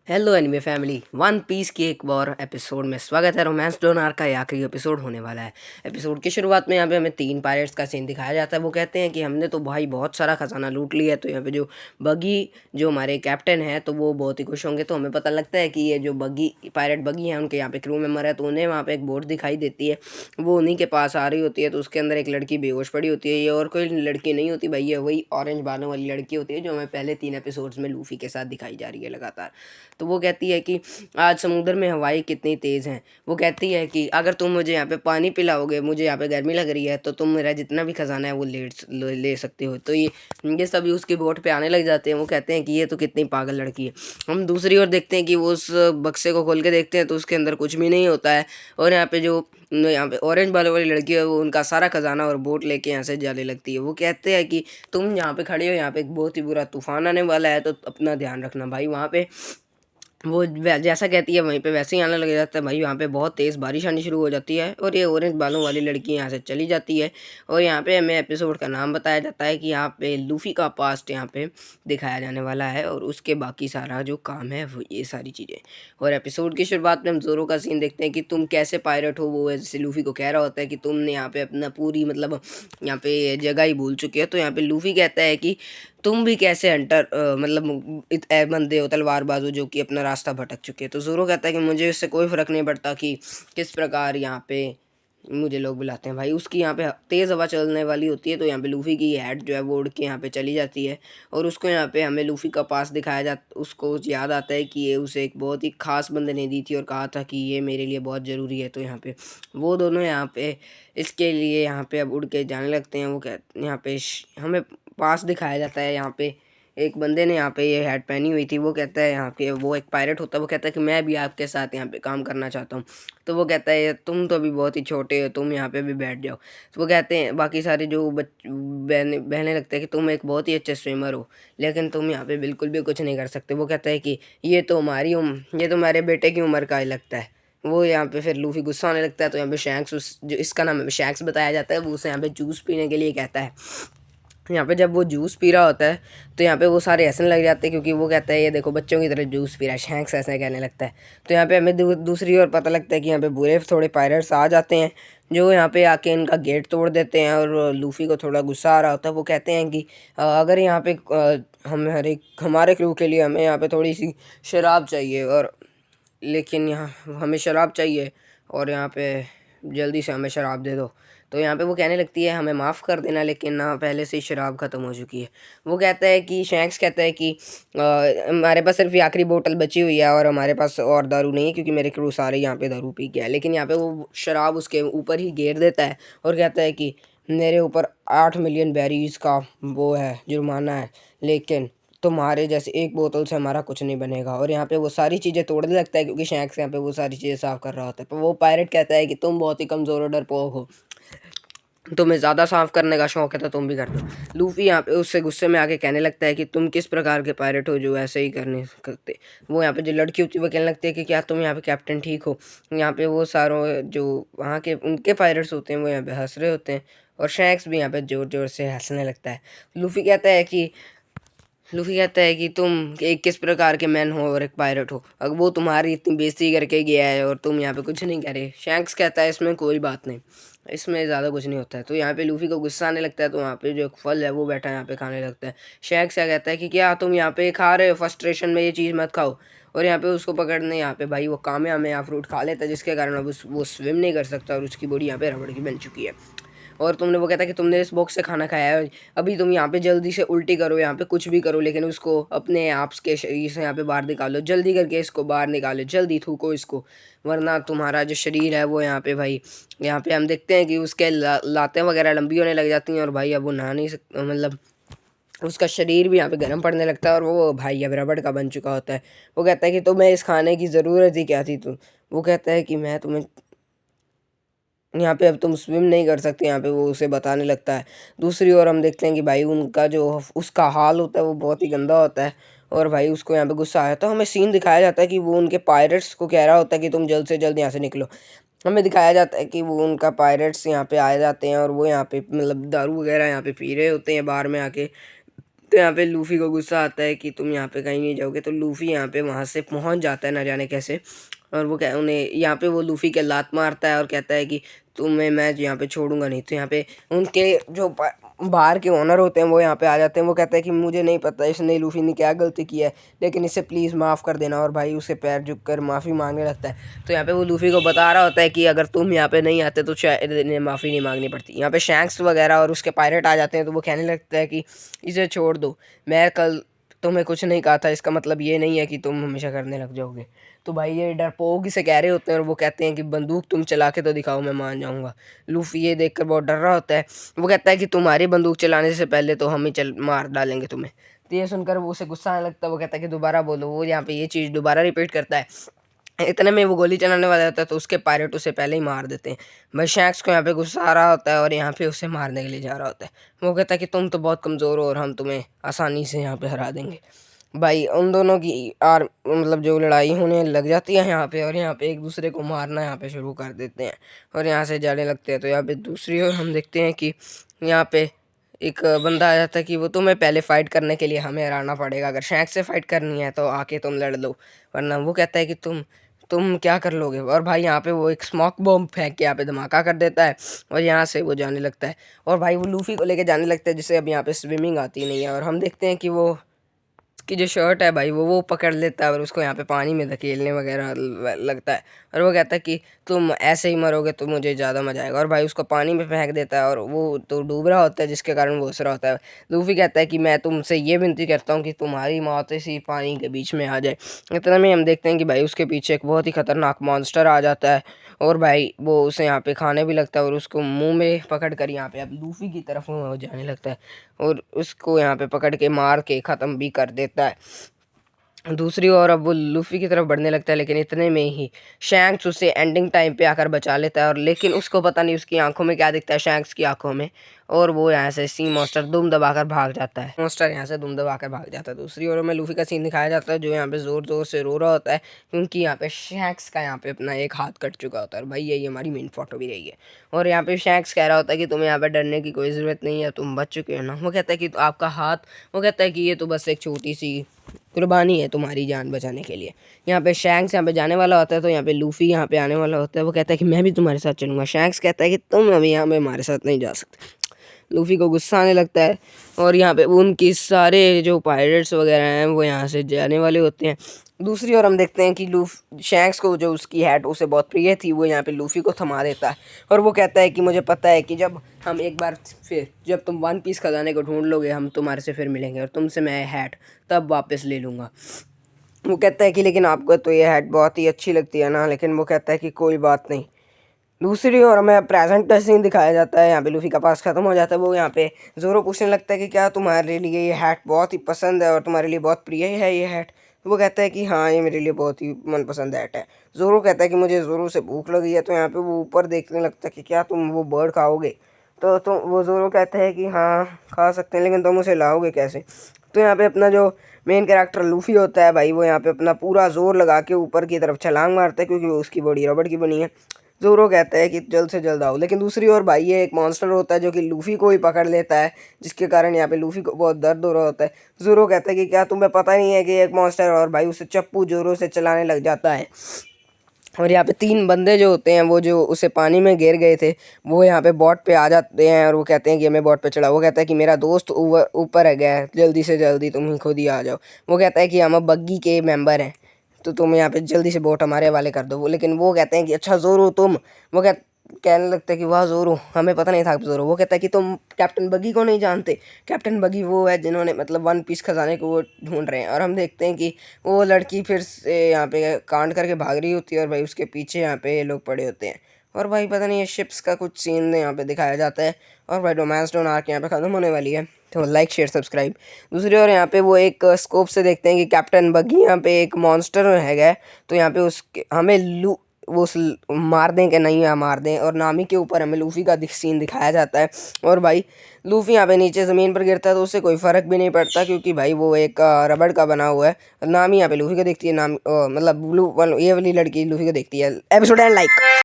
Hello anime family, one piece की एक और एपिसोड में स्वागत है। रोमांस डॉन आर्क का ये आखिरी एपिसोड होने वाला है। एपिसोड की शुरुआत में यहाँ पे हमें तीन पायरेट्स का सीन दिखाया जाता है। वो कहते हैं कि हमने तो भाई बहुत सारा खजाना लूट लिया है। तो यहाँ पे जो बगी जो हमारे कैप्टन है तो वो बहुत ही खुश होंगे। तो हमें पता लगता है कि ये जो बगी पायरेट बगी है उनके यहाँ पे क्रू मेंबर है। तो उन्हें वहाँ पे एक बोट दिखाई देती है, वो उन्हीं के पास आ रही होती है। तो उसके अंदर एक लड़की बेहोश पड़ी होती है। ये और कोई लड़की नहीं होती भाई, ये वही ऑरेंज बालों वाली लड़की होती है जो हमें पहले 3 एपिसोड्स में लूफी के साथ दिखाई जा रही है लगातार। तो वो कहती है कि आज समुद्र में हवाएं कितनी तेज़ हैं। वो कहती है कि अगर तुम मुझे यहाँ पे पानी पिलाओगे, मुझे यहाँ पे गर्मी लग रही है, तो तुम मेरा जितना भी खजाना है वो ले सकते हो। तो ये सभी उसकी बोट पे आने लग जाते हैं। वो कहते हैं कि ये तो कितनी पागल लड़की है। हम दूसरी ओर देखते हैं कि वो उस बक्से को खोल के देखते हैं तो उसके अंदर कुछ भी नहीं होता है। और यहाँ पे ऑरेंज बालों वाली लड़की है वो उनका सारा खजाना और बोट लेके यहाँ से जाने लगती है। वो कहते हैं कि तुम यहाँ पे खड़े हो, यहाँ पे एक बहुत ही बुरा तूफान आने वाला है, तो अपना ध्यान रखना भाई। वहाँ पे वो जैसा कहती है वहीं पे वैसे ही आने लग जाता है भाई। यहाँ पे बहुत तेज़ बारिश आनी शुरू हो जाती है और ये ऑरेंज बालों वाली लड़की यहाँ से चली जाती है। और यहाँ पे हमें एपिसोड का नाम बताया जाता है कि यहाँ पे लूफी का पास्ट यहाँ पे दिखाया जाने वाला है और उसके बाकी सारा जो काम है वो ये सारी चीज़ें। और एपिसोड की शुरुआत में हम जोरो का सीन देखते हैं कि तुम कैसे पायलट हो। वो जैसे लूफी को कह रहा होता है कि तुमने यहाँ पे अपना पूरी मतलब यहाँ पे जगह ही भूल चुके हो। तो यहाँ पे लूफी कहता है कि तुम भी कैसे हंटर मतलब बंदे हो तलवारबाजो जो कि अपना रास्ता भटक चुके हैं। तो जोरो कहता है कि मुझे इससे कोई फ़र्क नहीं पड़ता कि किस प्रकार यहाँ पे मुझे लोग बुलाते हैं भाई। उसकी यहाँ पे तेज़ हवा चलने वाली होती है तो यहाँ पे लूफी की हेड जो है वो उड़ के यहाँ पे चली जाती है। और उसको यहाँ पे हमें लूफी का पास दिखाया जाता, उसको याद आता है कि ये उसे एक बहुत ही खास बंदे ने दी थी और कहा था कि ये मेरे लिए बहुत ज़रूरी है। तो यहाँ पे वो दोनों यहाँ पे इसके लिए यहाँ पे अब उड़ के जाने लगते हैं। वो कह यहाँ पे हमें पास दिखाया जाता है। यहाँ पे एक बंदे ने यहाँ पे ये हैट पहनी हुई थी। वो कहता है यहाँ पे वो एक पायलट होता है। वो कहता है कि मैं भी आपके साथ यहाँ पे काम करना चाहता हूँ। तो वो कहता है तुम तो अभी बहुत ही छोटे हो, तुम यहाँ पे भी बैठ जाओ। तो वो कहते हैं बाकी सारे जो बहने लगते हैं कि तुम एक बहुत ही अच्छे स्विमर हो, लेकिन तुम यहाँ पे बिल्कुल भी कुछ नहीं कर सकते। वो कहता है कि ये तो हमारे बेटे की उम्र का ही लगता है। वो यहाँ पे फिर लूफी गुस्सा होने लगता है। तो यहाँ पे शैंक्स उस जो इसका नाम है शैंक्स बताया जाता है, वो उसे यहाँ पे जूस पीने के लिए कहता है। यहाँ पे जब वो जूस पी रहा होता है तो यहाँ पे वो सारे हंसने लग जाते हैं क्योंकि वो कहता है ये देखो बच्चों की तरह जूस पी रहा है, शैंक्स ऐसा कहने लगता है। तो यहाँ पे हमें दूसरी ओर पता लगता है कि यहाँ पे बुरे थोड़े पायरेट्स आ जाते हैं जो यहाँ पे आके इनका गेट तोड़ देते हैं। और लूफी को थोड़ा गुस्सा आ रहा होता है। वो कहते हैं कि अगर यहाँ पे हमारे क्रू के लिए हमें यहाँ पे थोड़ी सी शराब चाहिए, और लेकिन यहाँ हमें शराब चाहिए और यहाँ पे जल्दी से हमें शराब दे दो। तो यहाँ पे वो कहने लगती है हमें माफ़ कर देना, लेकिन ना पहले से ही शराब ख़त्म हो चुकी है। वो कहता है कि शैंक्स कहता है कि हमारे पास सिर्फ ये आखिरी बोतल बची हुई है और हमारे पास और दारू नहीं है क्योंकि मेरे क्रू सारे यहाँ पे दारू पी के है। लेकिन यहाँ पे वो शराब उसके ऊपर ही घेर देता है और कहता है कि मेरे ऊपर 8 मिलियन बैरीज का वो है जुर्माना है, लेकिन तुम्हारे जैसे एक बोतल से हमारा कुछ नहीं बनेगा। और यहाँ पे वो सारी चीज़ें तोड़ने लगता है क्योंकि शैंक्स यहाँ पे वो सारी चीज़ें साफ कर रहा होता है। पर वो पायरेट कहता है कि तुम बहुत ही कमज़ोर और डरपोक हो, तुम्हें ज़्यादा साफ करने का शौक है तो तुम भी कर दो। लूफी यहाँ पे उससे गुस्से में आके कहने लगता है कि तुम किस प्रकार के पायरेट हो जो ऐसे ही करने करते। वो यहाँ पे जो लड़की होती है वो कहने लगती है कि क्या तुम यहाँ पे कैप्टन ठीक हो। यहाँ पे वो सारों जो वहाँ के उनके पायरेट्स होते हैं वो यहाँ पे हंस रहे होते हैं और शैंक्स भी यहाँ पे ज़ोर ज़ोर से हंसने लगता है। लूफी कहता है कि तुम एक किस प्रकार के मैन हो और एक पायलट हो, अगर वो तुम्हारी इतनी बेइज्जती करके गया है और तुम यहाँ पे कुछ नहीं करे। शैंक्स कहता है इसमें कोई बात नहीं, इसमें ज़्यादा कुछ नहीं होता है। तो यहाँ पे लूफी को गुस्सा आने लगता है तो वहाँ पे जो एक फल है वो बैठा यहाँ पे खाने लगता है। शैंक्स क्या कहता है कि क्या तुम यहाँ पे खा रहे हो, फ्रस्ट्रेशन में ये चीज़ मत खाओ। और यहाँ पे उसको पकड़ने यहाँ पे भाई वो कामयाब फ्रूट खा लेता है जिसके कारण अब वो स्विम नहीं कर सकता और उसकी बॉडी यहाँ पे रबड़ की बन चुकी है। और तुमने वो कहता है कि तुमने इस बॉक्स से खाना खाया है, अभी तुम यहाँ पे जल्दी से उल्टी करो, यहाँ पे कुछ भी करो, लेकिन उसको अपने आप के शरीर से यहाँ पे बाहर निकालो, जल्दी करके इसको बाहर निकालो, जल्दी थूको इसको, वरना तुम्हारा जो शरीर है वो यहाँ पे भाई यहाँ पे हम देखते हैं कि उसके लातें वगैरह लंबी होने लग जाती हैं और भाई अब वो नहा नहीं सकता, मतलब उसका शरीर भी यहाँ पे गर्म पड़ने लगता है और वो भाई अब रबड़ का बन चुका होता है। वो कहता है कि तुम्हें इस खाने की ज़रूरत ही क्या थी तुम। वो कहता है कि मैं तुम्हें यहाँ पे अब तुम स्विम नहीं कर सकते, यहाँ पे वो उसे बताने लगता है। दूसरी ओर हम देखते हैं कि भाई उनका जो उसका हाल होता है वो बहुत ही गंदा होता है और भाई उसको यहाँ पे गुस्सा आया तो हमें सीन दिखाया जाता है कि वो उनके पायरेट्स को कह रहा होता है कि तुम जल्द से जल्द यहाँ से निकलो। हमें दिखाया जाता है कि वो उनका पायरेट्स यहाँ पे आ जाते हैं और वो यहाँ पे मतलब दारू वगैरह यहाँ पे पी रहे होते हैं बार में आके। तो यहाँ पे लूफ़ी को गुस्सा आता है कि तुम यहाँ पे कहीं नहीं जाओगे। तो लूफ़ी यहाँ पे वहाँ से पहुँच जाता है ना जाने कैसे, और वो क्या उन्हें यहाँ पे वो लूफ़ी के लात मारता है और कहता है कि तुम्हें मैं यहाँ पे छोड़ूंगा नहीं। तो यहाँ पे उनके जो बार के ओनर होते हैं वो यहाँ पे आ जाते हैं। वो कहते हैं कि मुझे नहीं पता इसने लूफ़ी ने क्या गलती की है, लेकिन इसे प्लीज़ माफ़ कर देना। और भाई उसे पैर झुक कर माफ़ी मांगने लगता है। तो यहाँ पे वो लूफ़ी को बता रहा होता है कि अगर तुम यहाँ पे नहीं आते तो शायद इन्हें माफ़ी नहीं मांगनी पड़ती। यहाँ पे शैंक्स वगैरह और उसके पायलट आ जाते हैं। तो वो कहने लगता है कि इसे छोड़ दो, मैं कल तुम्हें कुछ नहीं कहा था, इसका मतलब ये नहीं है कि तुम हमेशा करने लग जाओगे। तो भाई ये डरपोक से कह रहे होते हैं और वो कहते हैं कि बंदूक तुम चला के तो दिखाओ, मैं मान जाऊंगा। लूफ़ी ये देखकर बहुत डर रहा होता है। वो कहता है कि तुम्हारी बंदूक चलाने से पहले तो हम ही मार डालेंगे तुम्हें। तो ये सुनकर वो उसे गुस्सा आने लगता है। वो कहता है कि दोबारा बोलो। वो यहाँ पे ये चीज़ दोबारा रिपीट करता है। इतने में वो गोली चलाने वाला होता है तो उसके पायलट उसे पहले ही मार देते हैं। भाई शैक्स को यहाँ पे गुस्सा आ रहा होता है और यहाँ पे उसे मारने के लिए जा रहा होता है। वो कहता है कि तुम तो बहुत कमज़ोर हो और हम तुम्हें आसानी से यहाँ पे हरा देंगे। भाई उन दोनों की मतलब जो लड़ाई होने लग जाती है यहाँ पे, और यहाँ पे एक दूसरे को मारना यहाँ पे शुरू कर देते हैं और यहाँ से जाने लगते हैं। तो यहाँ पे दूसरी ओर हम देखते हैं कि यहाँ पे एक बंदा आ जाता है कि वो तुम्हें पहले फ़ाइट करने के लिए हमें हराना पड़ेगा। अगर शैक से फ़ाइट करनी है तो आके तुम लड़ लो, वरना वो कहता है कि तुम क्या कर लोगे। और भाई यहाँ पे वो एक स्मोक बॉम्ब फेंक के यहाँ पे धमाका कर देता है और यहाँ से वो जाने लगता है। और भाई वो लूफ़ी को लेके जाने लगता है जिसे अब यहाँ पे स्विमिंग आती नहीं है। और हम देखते हैं कि वो उसकी जो शर्ट है भाई वो पकड़ लेता है और उसको यहाँ पे पानी में धकेलने वगैरह लगता है। और वो कहता है कि तुम ऐसे ही मरोगे तो मुझे ज़्यादा मजा आएगा। और भाई उसको पानी में फेंक देता है और वो तो डूब रहा होता है, जिसके कारण वो हंस रहा होता है। लूफ़ी कहता है कि मैं तुमसे ये विनती करता हूँ कि तुम्हारी मौत इसी पानी के बीच में आ जाए। इतना में हम देखते हैं कि भाई उसके पीछे एक बहुत ही खतरनाक मॉन्स्टर आ जाता है और भाई वो उसे यहाँ पे खाने भी लगता है और उसको मुंह में पकड़ कर यहाँ पे अब लूफ़ी की तरफ वो जाने लगता है और उसको यहाँ पे पकड़ के मार के ख़त्म भी कर देता है। दूसरी ओर अब वो लूफ़ी की तरफ बढ़ने लगता है, लेकिन इतने में ही शैंक्स उसे एंडिंग टाइम पे आकर बचा लेता है। और लेकिन उसको पता नहीं उसकी आंखों में क्या दिखता है, शैंक्स की आंखों में, और वो यहाँ से सी मॉन्स्टर दुम दबाकर भाग जाता है। मॉन्स्टर यहाँ से दुम दबाकर भाग जाता है। दूसरी ओर में लूफ़ी का सीन दिखाया जाता है जो यहाँ पे ज़ोर ज़ोर से रो रहा होता है क्योंकि यहाँ पे शैंक्स का यहाँ पे अपना एक हाथ कट चुका होता है। और भाई यही हमारी मेन फोटो भी रही है। और यहाँ पे शैंक्स कह रहा होता है कि तुम्हें यहाँ पे डरने की कोई ज़रूरत नहीं है, तुम बच चुके हो ना। वो कहता है कि आपका हाथ, वो कहता है कि ये तो बस एक छोटी सी कुर्बानी है तुम्हारी जान बचाने के लिए। यहाँ पे शैंक्स यहाँ पे जाने वाला होता है तो यहाँ पे लूफ़ी यहाँ पे आने वाला होता है। वो कहता है कि मैं भी तुम्हारे साथ चलूँगा। शैंक्स कहता है कि तुम अभी यहाँ पे हमारे साथ नहीं जा सकते। लूफ़ी को गुस्सा आने लगता है और यहाँ पे उनकी सारे जो पायरेट्स वगैरह हैं वो यहाँ से जाने वाले होते हैं। दूसरी ओर हम देखते हैं कि शैंक्स को जो उसकी हैट उसे बहुत प्रिय थी वो यहाँ पे लूफ़ी को थमा देता है और वो कहता है कि मुझे पता है कि जब हम एक बार फिर जब तुम वन पीस खजाने को ढूंढ लोगे हम तुम्हारे से फिर मिलेंगे और तुमसे मैं हैट तब वापस ले लूँगा। वो कहता है कि लेकिन आपको तो ये हैट बहुत ही अच्छी लगती है ना। लेकिन वो कहता है कि कोई बात नहीं। दूसरी ओर हमें प्रेजेंट का सीन दिखाया जाता है। यहाँ पे लूफ़ी का पास ख़त्म हो जाता है। वो यहाँ पे ज़ोरो पूछने लगता है कि क्या तुम्हारे लिए ये हैट बहुत ही पसंद है और तुम्हारे लिए बहुत प्रिय है ये हैट। तो वो कहता है कि हाँ ये मेरे लिए बहुत ही मनपसंद हैट है। ज़ोरो कहता है कि मुझे ज़ोरो से भूख लगी है। तो यहाँ पे वो ऊपर देखने लगता है कि क्या तुम वो बर्ड खाओगे। तो वो ज़ोरो कहता है कि हाँ खा सकते हैं, लेकिन तुम उसे लाओगे कैसे। तो यहाँ पे अपना जो मेन कैरेक्टर लूफ़ी होता है भाई वो यहाँ पे अपना पूरा जोर लगा के ऊपर की तरफ छलांग मारता है क्योंकि वो उसकी बॉडी रबड़ की बनी है। ज़ोरो कहता है कि जल्द से जल्द आओ। लेकिन दूसरी ओर भाई ये एक मॉन्स्टर होता है जो कि लूफ़ी को ही पकड़ लेता है, जिसके कारण यहाँ पे लूफ़ी को बहुत दर्द हो रहा होता है। ज़ोरो कहता है कि क्या तुम्हें पता नहीं है कि एक मॉन्स्टर, और भाई उसे चप्पू ज़ोरो से चलाने लग जाता है। और यहाँ पे तीन बंदे जो होते हैं वो जो उसे पानी में गिर गए थे वो यहाँ पे बोट पे आ जाते हैं और वो कहते हैं कि हमें बोट पे चढ़ाओ। वो कहता है कि मेरा दोस्त ऊपर है गया है, जल्दी से जल्दी तुम ही खुद ही आ जाओ। वो कहता है कि हम अब बग्गी के मेंबर हैं तो तुम यहाँ पे जल्दी से बोट हमारे हवाले कर दो। वो लेकिन वो कहते हैं कि अच्छा ज़ोरो तुम, वो कहने लगता है कि वाह ज़ोरो हमें पता नहीं था ज़ोरो। वो कहता है कि तुम कैप्टन बग्गी को नहीं जानते। कैप्टन बग्गी वो है जिन्होंने मतलब वन पीस खजाने को वो ढूंढ रहे हैं। और हम देखते हैं कि वो लड़की फिर से यहाँ पे कांड करके भाग रही होती है और भाई उसके पीछे यहाँ पे ये लोग पड़े होते हैं। और भाई पता नहीं ये शिप्स का कुछ सीन यहाँ पे दिखाया जाता है। और भाई रोमांस डॉन आर्क यहाँ पे ख़त्म होने वाली है। तो लाइक शेयर सब्सक्राइब। दूसरी ओर यहाँ पे वो एक स्कोप से देखते हैं कि कैप्टन बग्गी यहाँ पे एक मॉन्स्टर हैगा है। तो यहाँ पे उसके हमें मार दें कि नहीं या मार दें। और नामी के ऊपर हमें लूफ़ी का सीन दिखाया जाता है। और भाई लूफ़ी यहाँ पे नीचे ज़मीन पर गिरता है तो उससे कोई फ़र्क भी नहीं पड़ता क्योंकि भाई वो एक रबड़ का बना हुआ है। नामी यहाँ पे लूफ़ी को देखती है, नामी मतलब ब्लू ये वाली लड़की लूफ़ी को देखती है। Episode and like.